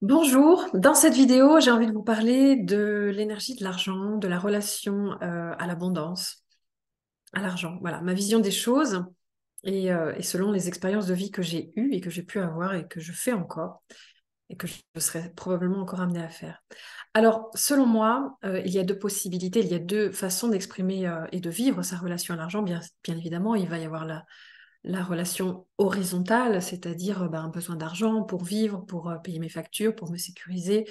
Bonjour, dans cette vidéo, j'ai envie de vous parler de l'énergie de l'argent, de la relation à l'abondance, à l'argent. Voilà, ma vision des choses et selon les expériences de vie que j'ai eues et que j'ai pu avoir et que je fais encore et que je serai probablement encore amenée à faire. Alors, selon moi, il y a deux possibilités, il y a deux façons d'exprimer et de vivre sa relation à l'argent. Bien évidemment, il va y avoir la relation horizontale, c'est-à-dire un besoin d'argent pour vivre, pour payer mes factures, pour me sécuriser,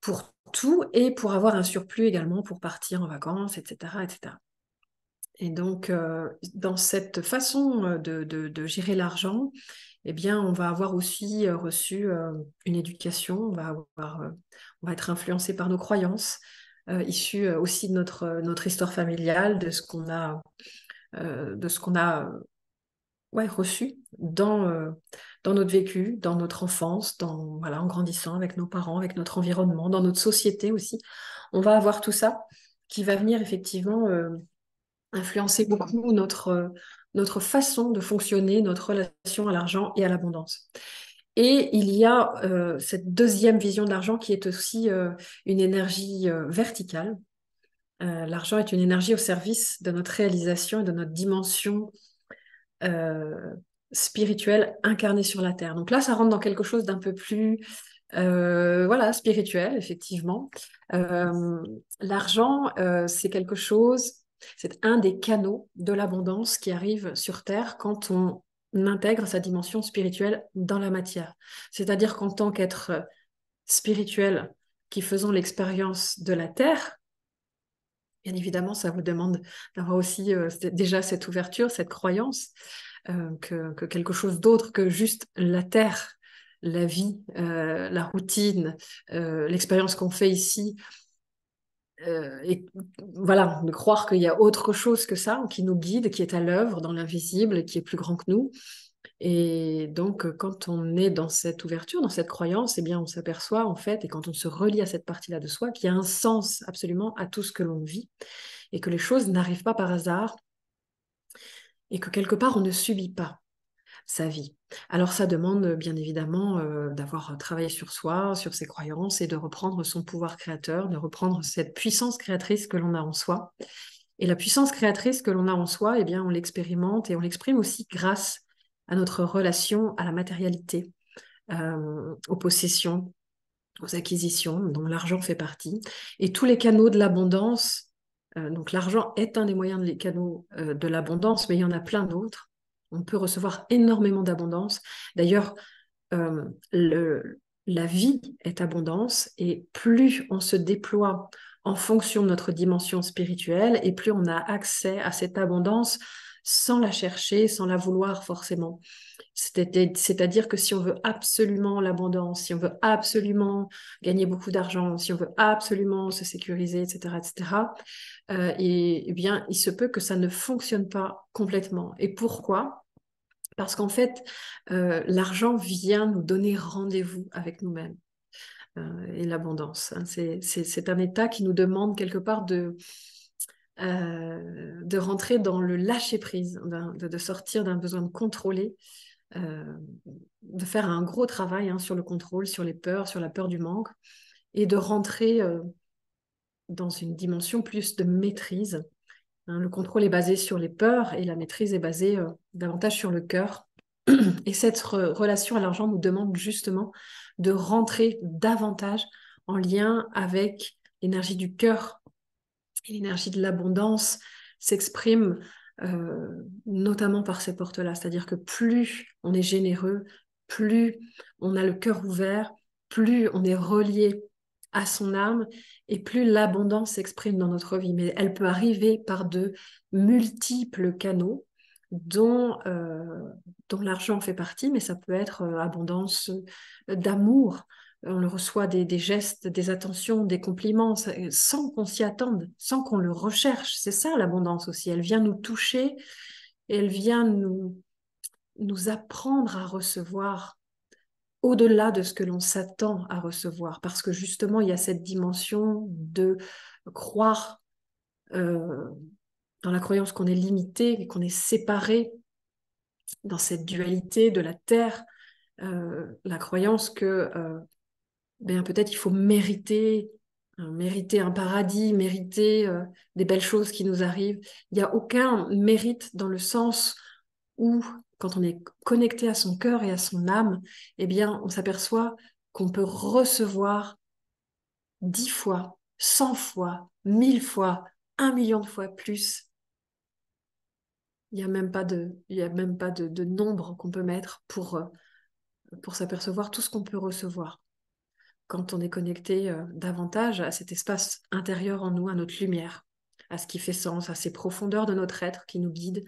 pour tout et pour avoir un surplus également pour partir en vacances, etc., etc. Et donc, dans cette façon de gérer l'argent, eh bien, on va avoir aussi reçu une éducation, on va être influencé par nos croyances, issues aussi de notre histoire familiale, de ce qu'on a ouais, reçu dans notre vécu, dans notre enfance, voilà, en grandissant avec nos parents, avec notre environnement, dans notre société aussi. On va avoir tout ça qui va venir effectivement influencer beaucoup notre façon de fonctionner, notre relation à l'argent et à l'abondance. Et il y a cette deuxième vision de l'argent qui est aussi une énergie verticale. L'argent est une énergie au service de notre réalisation et de notre dimension euh, spirituelle incarnée sur la terre. Donc là, ça rentre dans quelque chose d'un peu plus voilà, spirituel, effectivement. Euh, L'argent, c'est quelque chose, c'est un des canaux de l'abondance qui arrive sur Terre quand on intègre sa dimension spirituelle dans la matière. C'est-à-dire qu'en tant qu'être spirituel qui faisons l'expérience de la Terre, bien évidemment, ça vous demande d'avoir aussi déjà cette ouverture, cette croyance que quelque chose d'autre que juste la terre, la vie, la routine, l'expérience qu'on fait ici, et voilà, de croire qu'il y a autre chose que ça qui nous guide, qui est à l'œuvre dans l'invisible, qui est plus grand que nous. Et donc, quand on est dans cette ouverture, dans cette croyance, eh bien, on s'aperçoit en fait, et quand on se relie à cette partie-là de soi, qu'il y a un sens absolument à tout ce que l'on vit et que les choses n'arrivent pas par hasard et que quelque part on ne subit pas sa vie. Alors ça demande bien évidemment d'avoir travaillé sur soi, sur ses croyances et de reprendre son pouvoir créateur, de reprendre cette puissance créatrice que l'on a en soi. Et la puissance créatrice que l'on a en soi, eh bien on l'expérimente et on l'exprime aussi grâce à notre relation à la matérialité, aux possessions, aux acquisitions, dont l'argent fait partie, et tous les canaux de l'abondance. Donc l'argent est un des moyens des canaux de l'abondance, mais il y en a plein d'autres. On peut recevoir énormément d'abondance. D'ailleurs, euh, le, la vie est abondance, et plus on se déploie en fonction de notre dimension spirituelle, et plus on a accès à cette abondance sans la chercher, sans la vouloir forcément. C'est-à-dire que si on veut absolument l'abondance, si on veut absolument gagner beaucoup d'argent, si on veut absolument se sécuriser, etc., etc., et bien, il se peut que ça ne fonctionne pas complètement. Et pourquoi? Parce qu'en fait, l'argent vient nous donner rendez-vous avec nous-mêmes et l'abondance, hein. C'est un état qui nous demande quelque part de rentrer dans le lâcher-prise, de sortir d'un besoin de contrôler, euh, de faire un gros travail sur le contrôle, sur les peurs, sur la peur du manque, et de rentrer dans une dimension plus de maîtrise, hein. Le contrôle est basé sur les peurs et la maîtrise est basée davantage sur le cœur. Et cette relation à l'argent nous demande justement de rentrer davantage en lien avec l'énergie du cœur. Et l'énergie de l'abondance s'exprime notamment par ces portes-là. C'est-à-dire que plus on est généreux, plus on a le cœur ouvert, plus on est relié à son âme et plus l'abondance s'exprime dans notre vie. Mais elle peut arriver par de multiples canaux dont, dont l'argent fait partie, mais ça peut être abondance d'amour. On le reçoit des gestes, des attentions, des compliments, sans qu'on s'y attende, sans qu'on le recherche. C'est ça l'abondance aussi. Elle vient nous toucher et elle vient nous apprendre à recevoir au-delà de ce que l'on s'attend à recevoir. Parce que justement, il y a cette dimension de croire euh, dans la croyance qu'on est limité, qu'on est séparé dans cette dualité de la terre, la croyance que ben, peut-être il faut mériter un paradis, mériter des belles choses qui nous arrivent. Il n'y a aucun mérite dans le sens où, quand on est connecté à son cœur et à son âme, eh bien, on s'aperçoit qu'on peut recevoir 10 fois, 100 fois, 1000 fois, 1 million de fois plus. Il y a même pas de nombre qu'on peut mettre pour s'apercevoir tout ce qu'on peut recevoir quand on est connecté davantage à cet espace intérieur en nous, à notre lumière, à ce qui fait sens, à ces profondeurs de notre être qui nous guident,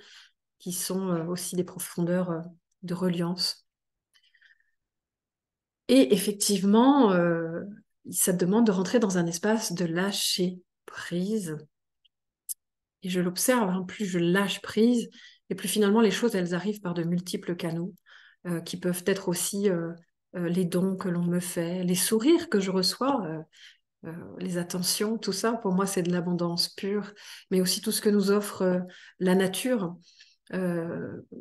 qui sont aussi des profondeurs de reliance. Et effectivement, ça demande de rentrer dans un espace de lâcher prise. Et je l'observe, hein, plus je lâche prise, et plus finalement les choses, elles arrivent par de multiples canaux, qui peuvent être aussi les dons que l'on me fait, les sourires que je reçois, les attentions, tout ça, pour moi, c'est de l'abondance pure, mais aussi tout ce que nous offre la nature.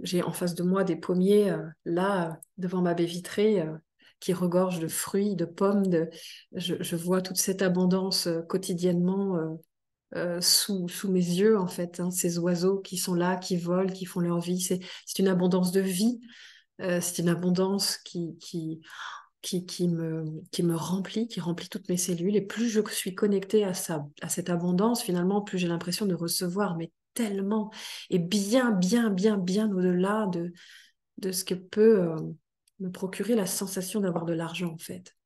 J'ai en face de moi des pommiers, là, devant ma baie vitrée, qui regorgent de fruits, de pommes. Je vois toute cette abondance quotidiennement sous mes yeux, en fait, hein, ces oiseaux qui sont là, qui volent, qui font leur vie. C'est une abondance de vie, c'est une abondance qui me remplit, qui remplit toutes mes cellules. Et plus je suis connectée à cette abondance, finalement, plus j'ai l'impression de recevoir, mais tellement, et bien, bien, bien, bien au-delà de ce que peut me procurer la sensation d'avoir de l'argent, en fait.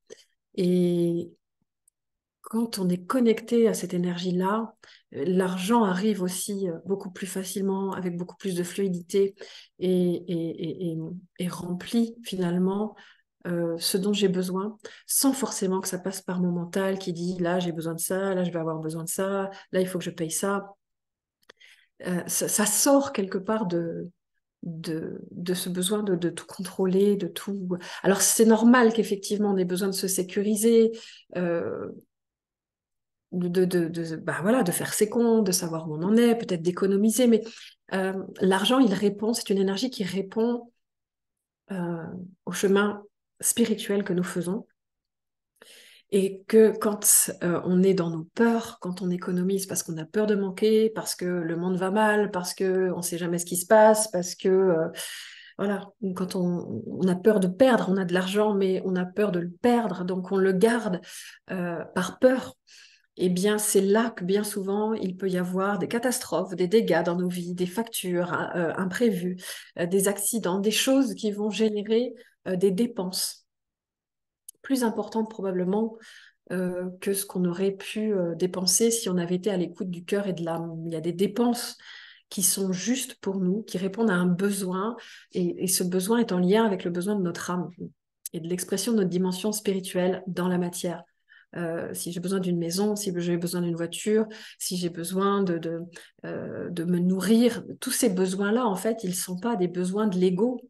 Et quand on est connecté à cette énergie-là, l'argent arrive aussi beaucoup plus facilement, avec beaucoup plus de fluidité et remplit finalement ce dont j'ai besoin, sans forcément que ça passe par mon mental qui dit là j'ai besoin de ça, là je vais avoir besoin de ça, là il faut que je paye ça. Ça sort quelque part de ce besoin de tout contrôler, de tout. Alors c'est normal qu'effectivement on ait besoin de se sécuriser, euh, bah voilà, de faire ses comptes, de savoir où on en est, peut-être d'économiser, mais l'argent, il répond, c'est une énergie qui répond euh, au chemin spirituel que nous faisons. Et que quand on est dans nos peurs, quand on économise parce qu'on a peur de manquer, parce que le monde va mal, parce qu'on ne sait jamais ce qui se passe, parce que, voilà, quand on a peur de perdre, on a de l'argent, mais on a peur de le perdre, donc on le garde par peur, eh bien, c'est là que bien souvent, il peut y avoir des catastrophes, des dégâts dans nos vies, des factures imprévues, des accidents, des choses qui vont générer des dépenses plus importantes probablement que ce qu'on aurait pu dépenser si on avait été à l'écoute du cœur et de l'âme. Il y a des dépenses qui sont justes pour nous, qui répondent à un besoin, et ce besoin est en lien avec le besoin de notre âme et de l'expression de notre dimension spirituelle dans la matière. Si j'ai besoin d'une maison, si j'ai besoin d'une voiture, si j'ai besoin de me nourrir, tous ces besoins-là, en fait, ils ne sont pas des besoins de l'ego.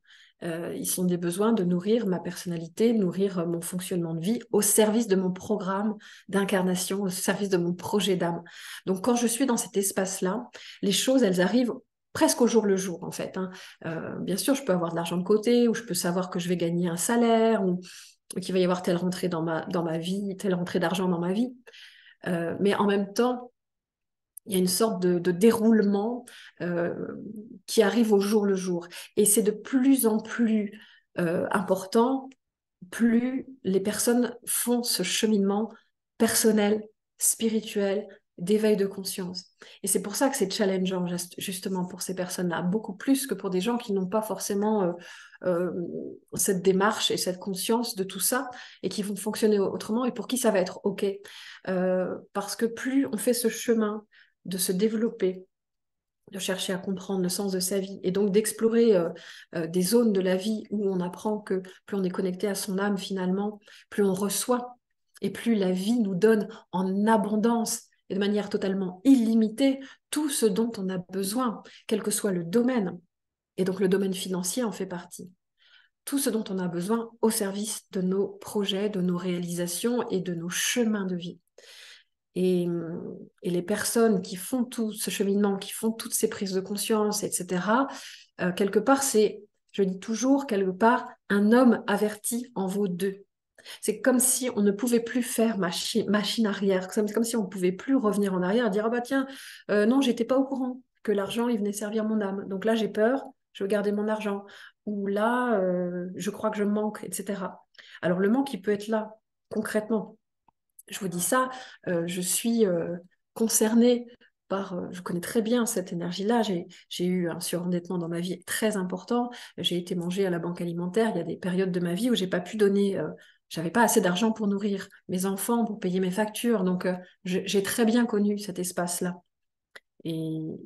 Ils sont des besoins de nourrir ma personnalité, nourrir mon fonctionnement de vie au service de mon programme d'incarnation, au service de mon projet d'âme. Donc, quand je suis dans cet espace-là, les choses, elles arrivent presque au jour le jour, en fait, hein. Bien sûr, je peux avoir de l'argent de côté, ou je peux savoir que je vais gagner un salaire, ou qu'il va y avoir telle rentrée dans ma vie, telle rentrée d'argent dans ma vie. Mais en même temps, il y a une sorte de déroulement euh, qui arrive au jour le jour. Et c'est de plus en plus important, plus les personnes font ce cheminement personnel, spirituel, d'éveil de conscience. Et c'est pour ça que c'est challengeant, justement, pour ces personnes-là, beaucoup plus que pour des gens qui n'ont pas forcément euh, cette démarche et cette conscience de tout ça, et qui vont fonctionner autrement, et pour qui ça va être OK. Parce que plus on fait ce chemin de se développer, de chercher à comprendre le sens de sa vie et donc d'explorer des zones de la vie où on apprend que plus on est connecté à son âme finalement, plus on reçoit et plus la vie nous donne en abondance et de manière totalement illimitée tout ce dont on a besoin, quel que soit le domaine. Et donc le domaine financier en fait partie. Tout ce dont on a besoin au service de nos projets, de nos réalisations et de nos chemins de vie. Et, et les personnes qui font tout ce cheminement, qui font toutes ces prises de conscience, etc., quelque part, c'est, je dis toujours, quelque part, un homme averti en vaut deux. C'est comme si on ne pouvait plus faire machine arrière, comme si on ne pouvait plus revenir en arrière et dire, ah bah tiens, non, j'étais pas au courant que l'argent, il venait servir mon âme. Donc là, j'ai peur, je veux garder mon argent. Ou là, je crois que je manque, etc. Alors le manque, il peut être là, concrètement. Je vous dis ça, je suis concernée je connais très bien cette énergie-là. J'ai eu un surendettement dans ma vie très important. J'ai été manger à la banque alimentaire. Il y a des périodes de ma vie où j'ai pas pu donner, j'avais pas assez d'argent pour nourrir mes enfants, pour payer mes factures. Donc, j'ai très bien connu cet espace-là. Et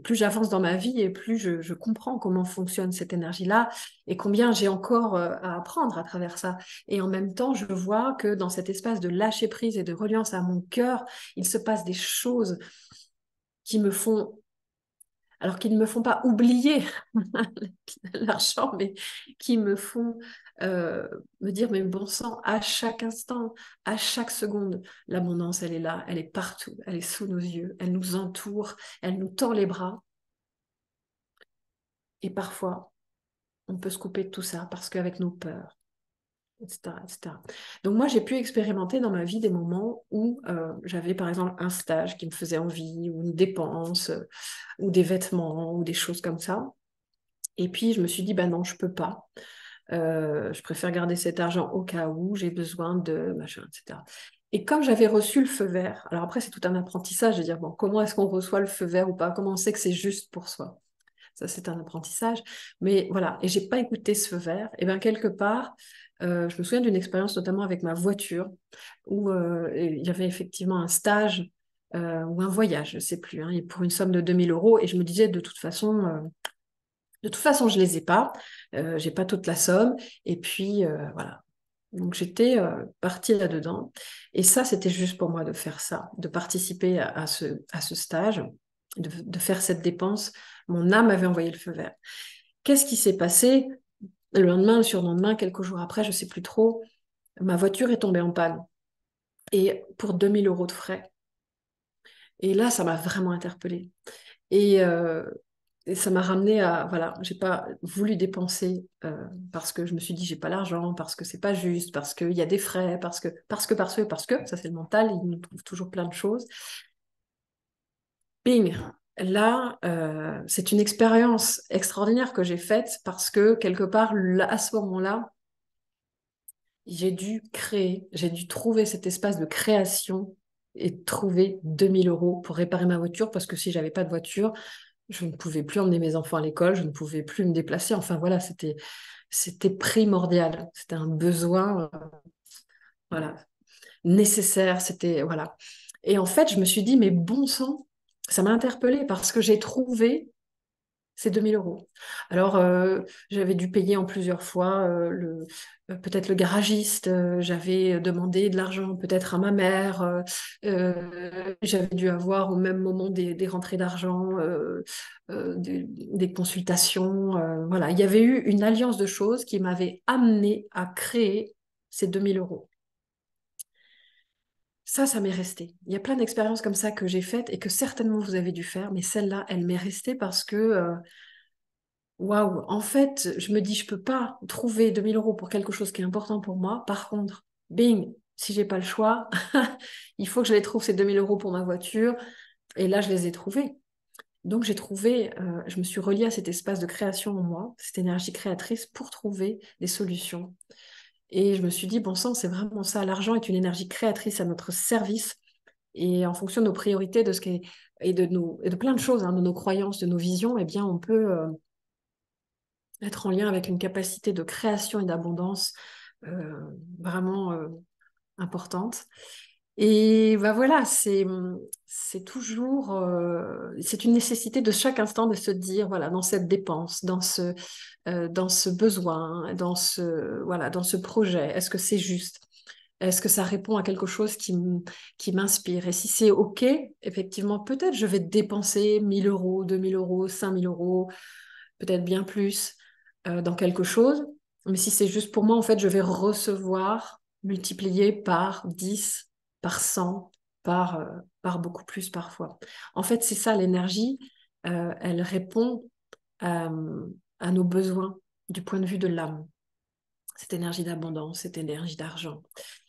plus j'avance dans ma vie et plus je comprends comment fonctionne cette énergie-là et combien j'ai encore à apprendre à travers ça. Et en même temps, je vois que dans cet espace de lâcher prise et de reliance à mon cœur, il se passe des choses qui me font, alors qu'ils ne me font pas oublier l'argent, mais qui me font me dire, mais bon sang, à chaque instant, à chaque seconde, l'abondance, elle est là, elle est partout, elle est sous nos yeux, elle nous entoure, elle nous tend les bras. Et parfois, on peut se couper de tout ça parce qu'avec nos peurs, etc., etc. Donc moi, j'ai pu expérimenter dans ma vie des moments où j'avais par exemple un stage qui me faisait envie, ou une dépense, ou des vêtements, ou des choses comme ça. Et puis, je me suis dit, bah non, je peux pas. Je préfère garder cet argent au cas où j'ai besoin de machin, etc. Et comme j'avais reçu le feu vert, alors après, c'est tout un apprentissage de dire, bon, comment est-ce qu'on reçoit le feu vert ou pas? Comment on sait que c'est juste pour soi? Ça, c'est un apprentissage. Mais voilà, et j'ai pas écouté ce feu vert. Et bien, quelque part, je me souviens d'une expérience, notamment avec ma voiture, où il y avait effectivement un stage ou un voyage, je sais plus, hein, et pour une somme de 2 000 euros. Et je me disais, de toute façon, je les ai pas. J'ai pas toute la somme. Et puis, voilà. Donc, j'étais partie là-dedans. Et ça, c'était juste pour moi de faire ça, de participer à ce stage, de faire cette dépense. Mon âme avait envoyé le feu vert. Qu'est-ce qui s'est passé? Le lendemain, le surlendemain, quelques jours après, je sais plus trop, ma voiture est tombée en panne. Et pour 2 000 euros de frais. Et là, ça m'a vraiment interpellée. Et, euh, Et ça m'a ramené à, voilà, j'ai pas voulu dépenser parce que je me suis dit, j'ai pas l'argent, parce que c'est pas juste, parce qu'il y a des frais, parce que, ça c'est le mental, il nous trouve toujours plein de choses. Bing! Là, c'est une expérience extraordinaire que j'ai faite parce que quelque part, là, à ce moment-là, j'ai dû créer, j'ai dû trouver cet espace de création et trouver 2 000 euros pour réparer ma voiture parce que si j'avais pas de voiture, je ne pouvais plus emmener mes enfants à l'école, je ne pouvais plus me déplacer. Enfin voilà, c'était primordial. C'était un besoin voilà, nécessaire. C'était voilà. Et en fait, je me suis dit, mais bon sang, ça m'a interpellée parce que j'ai trouvé ces 2 000 euros. Alors, j'avais dû payer en plusieurs fois peut-être le garagiste, j'avais demandé de l'argent peut-être à ma mère, j'avais dû avoir au même moment des rentrées d'argent, des consultations. Voilà, il y avait eu une alliance de choses qui m'avait amené à créer ces 2 000 euros. Ça m'est resté. Il y a plein d'expériences comme ça que j'ai faites et que certainement vous avez dû faire, mais celle-là, elle m'est restée parce que waouh, en fait, je me dis, je peux pas trouver 2 000 euros pour quelque chose qui est important pour moi. Par contre, bing, si j'ai pas le choix, il faut que je les trouve ces 2 000 euros pour ma voiture. Et là, je les ai trouvés. Donc, je me suis reliée à cet espace de création en moi, cette énergie créatrice pour trouver des solutions. Et je me suis dit, bon sang, c'est vraiment ça. L'argent est une énergie créatrice à notre service. Et en fonction de nos priorités, de ce qui est, et de plein de choses, hein, de nos croyances, de nos visions, eh bien, on peut être en lien avec une capacité de création et d'abondance euh, vraiment importante. Et ben voilà, c'est toujours, c'est une nécessité de chaque instant de se dire, voilà, dans cette dépense, dans ce besoin, voilà, dans ce projet, est-ce que c'est juste? Est-ce que ça répond à quelque chose qui m'inspire? Et si c'est OK, effectivement, peut-être je vais dépenser 1 000 euros, 2 000 euros, 5 000 euros, peut-être bien plus dans quelque chose. Mais si c'est juste pour moi, en fait, je vais recevoir multiplié par 10, par 100, par beaucoup plus parfois. En fait, c'est ça l'énergie. Elle répond à, à nos besoins du point de vue de l'âme. cette énergie d'abondance, cette énergie d'argent.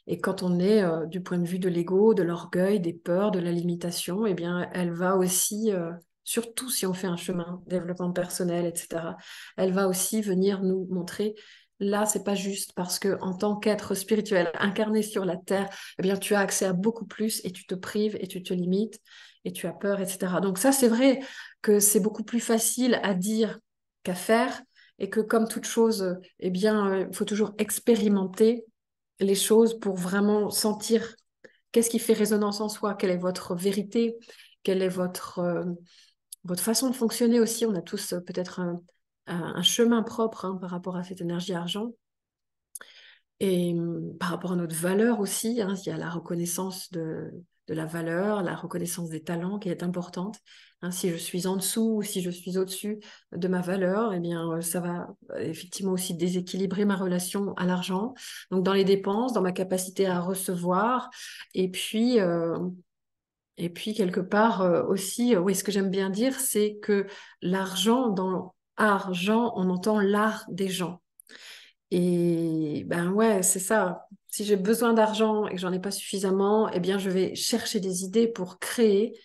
Et quand on est du point de vue de l'ego, de l'orgueil, des peurs, de la limitation, eh bien, elle va aussi, surtout si on fait un chemin développement personnel, etc., elle va aussi venir nous montrer, là, c'est pas juste parce que en tant qu'être spirituel incarné sur la terre, eh bien, tu as accès à beaucoup plus et tu te prives et tu te limites et tu as peur, etc. Donc ça, c'est vrai que c'est beaucoup plus facile à dire qu'à faire et que comme toute chose, eh bien, il faut toujours expérimenter les choses pour vraiment sentir qu'est-ce qui fait résonance en soi, quelle est votre vérité, quelle est votre façon de fonctionner aussi. On a tous peut-être un chemin propre hein, par rapport à cette énergie argent. Et par rapport à notre valeur aussi, hein, il y a la reconnaissance de la valeur, la reconnaissance des talents qui est importante. Hein, si je suis en dessous ou si je suis au-dessus de ma valeur, eh bien, ça va effectivement aussi déséquilibrer ma relation à l'argent. Donc, dans les dépenses, dans ma capacité à recevoir. Et puis, euh, et puis quelque part aussi, oui, ce que j'aime bien dire, c'est que l'argent, dans argent, on entend l'art des gens. Et ben ouais, c'est ça. Si j'ai besoin d'argent et que j'en ai pas suffisamment, eh bien je vais chercher des idées pour créer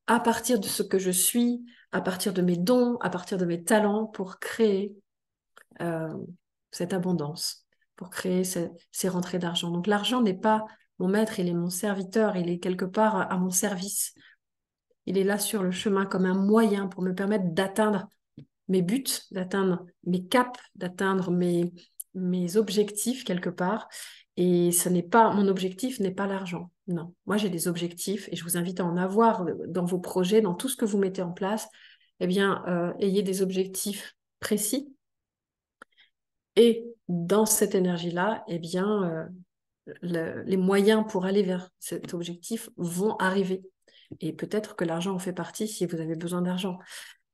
à partir de ce que je suis, à partir de mes dons, à partir de mes talents, pour créer euh, cette abondance, pour créer ces rentrées d'argent. Donc l'argent n'est pas mon maître, il est mon serviteur, il est quelque part à mon service. Il est là sur le chemin comme un moyen pour me permettre d'atteindre mes buts, d'atteindre mes caps, d'atteindre mes objectifs quelque part. Et ce n'est pas, mon objectif n'est pas l'argent. Non, moi j'ai des objectifs et je vous invite à en avoir dans vos projets, dans tout ce que vous mettez en place. Eh bien, ayez des objectifs précis et dans cette énergie-là, eh bien, les moyens pour aller vers cet objectif vont arriver. Et peut-être que l'argent en fait partie si vous avez besoin d'argent.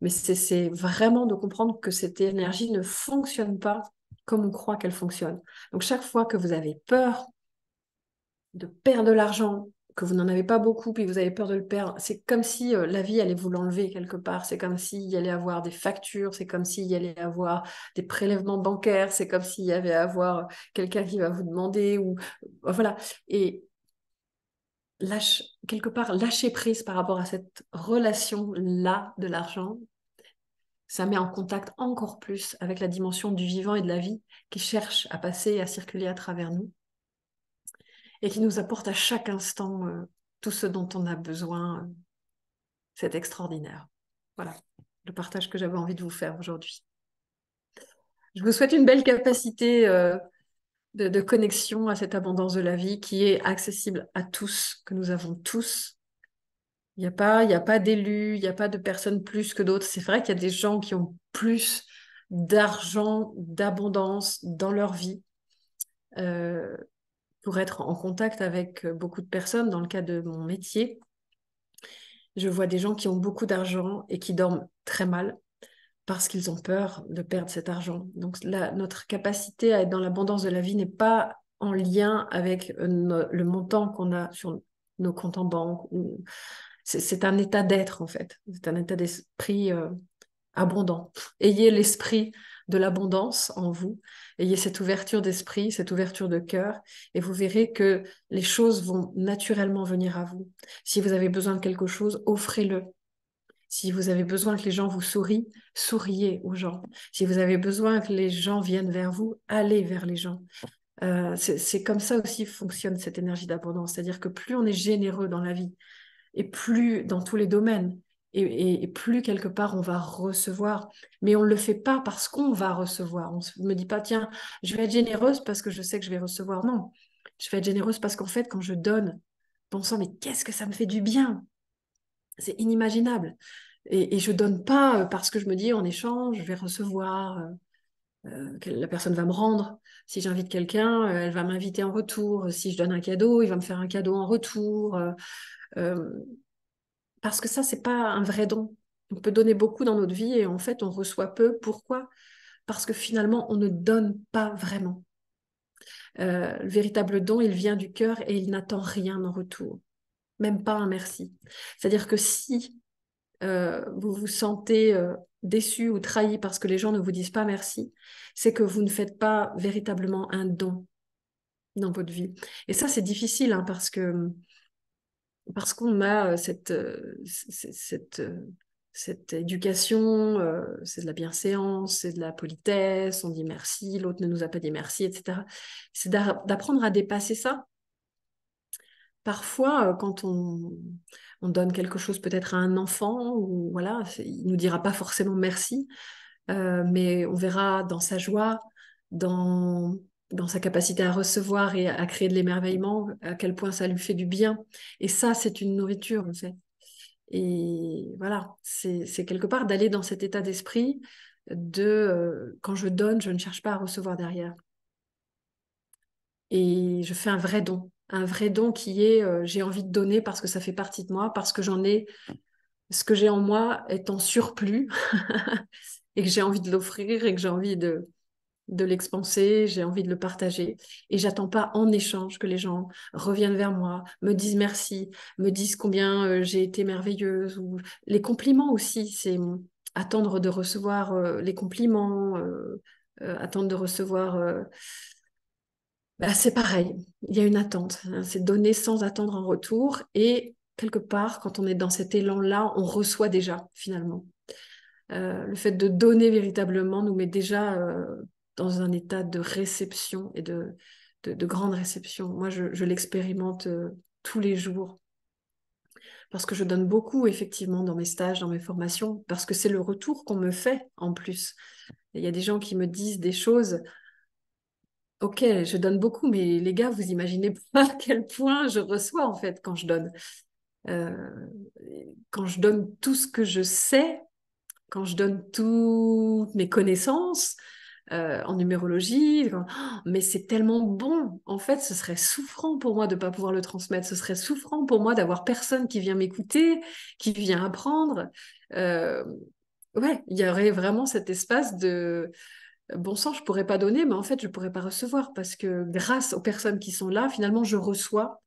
Mais c'est vraiment de comprendre que cette énergie ne fonctionne pas comme on croit qu'elle fonctionne. Donc chaque fois que vous avez peur de perdre de l'argent, que vous n'en avez pas beaucoup, puis vous avez peur de le perdre, c'est comme si la vie allait vous l'enlever quelque part. C'est comme s'il y allait avoir des factures, c'est comme s'il y allait avoir des prélèvements bancaires, c'est comme s'il y avait à avoir quelqu'un qui va vous demander, ou voilà. Et quelque part, lâcher prise par rapport à cette relation-là de l'argent, ça met en contact encore plus avec la dimension du vivant et de la vie qui cherche à passer et à circuler à travers nous et qui nous apporte à chaque instant tout ce dont on a besoin. C'est extraordinaire. Voilà le partage que j'avais envie de vous faire aujourd'hui. Je vous souhaite une belle capacité de connexion à cette abondance de la vie qui est accessible à tous, que nous avons tous. Il y a pas d'élus, il n'y a pas de personnes plus que d'autres. C'est vrai qu'il y a des gens qui ont plus d'argent, d'abondance dans leur vie euh, pour être en contact avec beaucoup de personnes. Dans le cas de mon métier, je vois des gens qui ont beaucoup d'argent et qui dorment très mal parce qu'ils ont peur de perdre cet argent. Donc notre capacité à être dans l'abondance de la vie n'est pas en lien avec le montant qu'on a sur nos comptes en banque. C'est un état d'être en fait. C'est un état d'esprit abondant. Ayez l'esprit de l'abondance en vous. Ayez cette ouverture d'esprit, cette ouverture de cœur, et vous verrez que les choses vont naturellement venir à vous. Si vous avez besoin de quelque chose, offrez-le. Si vous avez besoin que les gens vous sourient, souriez aux gens. Si vous avez besoin que les gens viennent vers vous, allez vers les gens. C'est comme ça aussi fonctionne cette énergie d'abondance. C'est-à-dire que plus on est généreux dans la vie, et plus dans tous les domaines, et plus quelque part on va recevoir. Mais on ne le fait pas parce qu'on va recevoir. On ne me dit pas, tiens, je vais être généreuse parce que je sais que je vais recevoir. Non, je vais être généreuse parce qu'en fait, quand je donne, pensant, mais qu'est-ce que ça me fait du bien? C'est inimaginable. Et je donne pas parce que je me dis, en échange, je vais recevoir, que la personne va me rendre. Si j'invite quelqu'un, elle va m'inviter en retour. Si je donne un cadeau, il va me faire un cadeau en retour. Euh, Parce que ça, c'est pas un vrai don. On peut donner beaucoup dans notre vie et en fait, on reçoit peu. Pourquoi? Parce que finalement, on ne donne pas vraiment. Le véritable don, il vient du cœur et il n'attend rien en retour, même pas un merci. C'est-à-dire que si vous vous sentez déçu ou trahi parce que les gens ne vous disent pas merci, c'est que vous ne faites pas véritablement un don dans votre vie. Et ça, c'est difficile hein, parce qu'on a cette éducation, c'est de la bienséance, c'est de la politesse, on dit merci, l'autre ne nous a pas dit merci, etc. C'est d'apprendre à dépasser ça. Parfois, quand on donne quelque chose peut-être à un enfant, ou voilà, il nous dira pas forcément merci, mais on verra dans sa joie, dans, dans sa capacité à recevoir et à créer de l'émerveillement, à quel point ça lui fait du bien. Et ça, c'est une nourriture, en fait. Et voilà, c'est quelque part d'aller dans cet état d'esprit de quand je donne, je ne cherche pas à recevoir derrière. Et je fais un vrai don qui est j'ai envie de donner parce que ça fait partie de moi, parce que j'en ai, ce que j'ai en moi est en surplus et que j'ai envie de l'offrir et que j'ai envie de l'expanser, j'ai envie de le partager. Et j'attends pas en échange que les gens reviennent vers moi, me disent merci, me disent combien j'ai été merveilleuse, ou les compliments aussi, c'est attendre de recevoir les compliments, attendre de recevoir... bah, c'est pareil, il y a une attente, hein, c'est donner sans attendre en retour. Et quelque part, quand on est dans cet élan-là, on reçoit déjà, finalement. Le fait de donner véritablement nous met déjà dans un état de réception et de grande réception. Moi, je l'expérimente tous les jours parce que je donne beaucoup, effectivement, dans mes stages, dans mes formations, parce que c'est le retour qu'on me fait en plus. Il y a des gens qui me disent des choses. Ok, je donne beaucoup, mais les gars, vous imaginez pas à quel point je reçois en fait quand je donne. Euh, quand je donne tout ce que je sais, quand je donne toutes mes connaissances en numérologie, mais c'est tellement bon. En fait, ce serait souffrant pour moi de ne pas pouvoir le transmettre. Ce serait souffrant pour moi d'avoir personne qui vient m'écouter, qui vient apprendre. Euh, ouais, il y aurait vraiment cet espace de bon sang, je pourrais pas donner, mais en fait, je pourrais pas recevoir parce que grâce aux personnes qui sont là, finalement, je reçois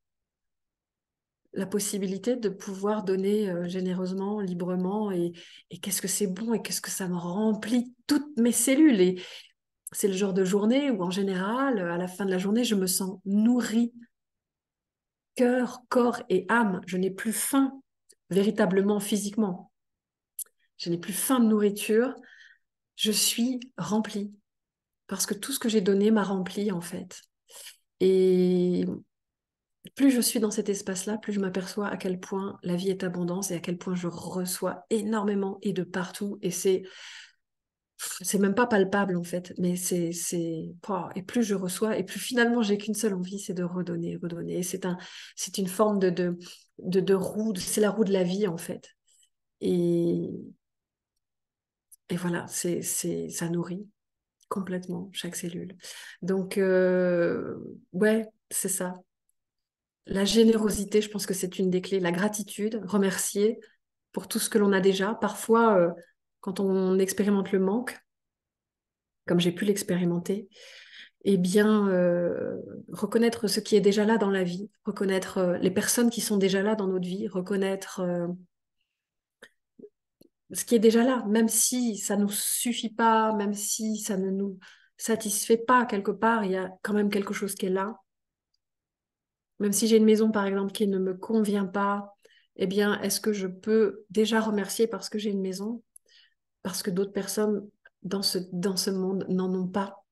la possibilité de pouvoir donner généreusement, librement, et qu'est-ce que c'est bon et qu'est-ce que ça me remplit toutes mes cellules. Et c'est le genre de journée où, en général, à la fin de la journée, je me sens nourrie, cœur, corps et âme. Je n'ai plus faim, véritablement, physiquement. Je n'ai plus faim de nourriture. Je suis remplie parce que tout ce que j'ai donné m'a remplie, en fait. Et plus je suis dans cet espace-là, plus je m'aperçois à quel point la vie est abondance et à quel point je reçois énormément et de partout. Et c'est même pas palpable en fait, mais pouah, et plus je reçois, et plus finalement j'ai qu'une seule envie, c'est de redonner, redonner. Et c'est une forme de roue, c'est la roue de la vie en fait. Et, et voilà, ça nourrit complètement chaque cellule. Donc, ouais, c'est ça. La générosité, je pense que c'est une des clés. La gratitude, remercier pour tout ce que l'on a déjà. Parfois, quand on expérimente le manque, comme j'ai pu l'expérimenter, eh bien, reconnaître ce qui est déjà là dans la vie, reconnaître les personnes qui sont déjà là dans notre vie, reconnaître ce qui est déjà là, même si ça ne nous suffit pas, même si ça ne nous satisfait pas quelque part, il y a quand même quelque chose qui est là. Même si j'ai une maison, par exemple, qui ne me convient pas, eh bien, est-ce que je peux déjà remercier parce que j'ai une maison, parce que d'autres personnes dans ce monde n'en ont pas.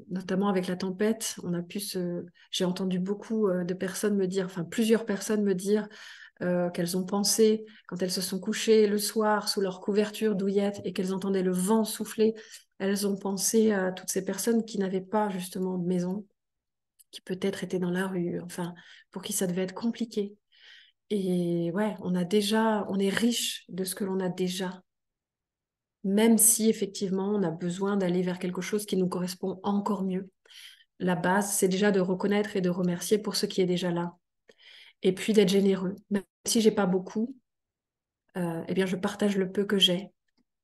Notamment avec la tempête, j'ai entendu beaucoup de personnes me dire, enfin plusieurs personnes me dire qu'elles ont pensé, quand elles se sont couchées le soir sous leur couverture douillette et qu'elles entendaient le vent souffler, elles ont pensé à toutes ces personnes qui n'avaient pas justement de maison, qui peut-être étaient dans la rue, enfin, pour qui ça devait être compliqué. Et ouais, on est riche de ce que l'on a déjà, même si effectivement on a besoin d'aller vers quelque chose qui nous correspond encore mieux. La base, c'est déjà de reconnaître et de remercier pour ce qui est déjà là. Et puis d'être généreux. Même si j'ai pas beaucoup, eh bien je partage le peu que j'ai.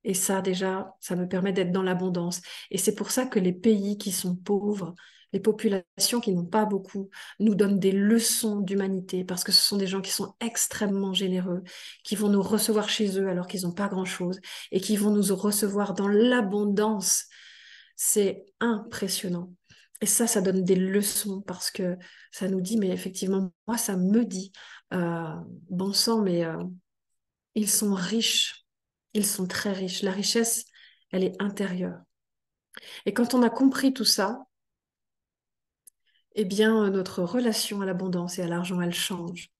Et ça, déjà, ça me permet d'être dans l'abondance. Et c'est pour ça que les pays qui sont pauvres, les populations qui n'ont pas beaucoup, nous donnent des leçons d'humanité, parce que ce sont des gens qui sont extrêmement généreux, qui vont nous recevoir chez eux alors qu'ils n'ont pas grand-chose, et qui vont nous recevoir dans l'abondance. C'est impressionnant. Et ça donne des leçons, parce que ça nous dit, mais effectivement, moi, ça me dit, euh, bon sang, mais ils sont riches, ils sont très riches. La richesse, elle est intérieure. Et quand on a compris tout ça, eh bien, notre relation à l'abondance et à l'argent, elle change.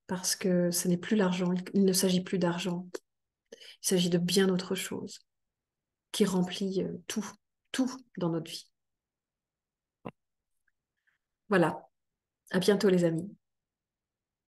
Parce que ce n'est plus l'argent, il ne s'agit plus d'argent, il s'agit de bien autre chose qui remplit tout, tout dans notre vie. Voilà, à bientôt les amis.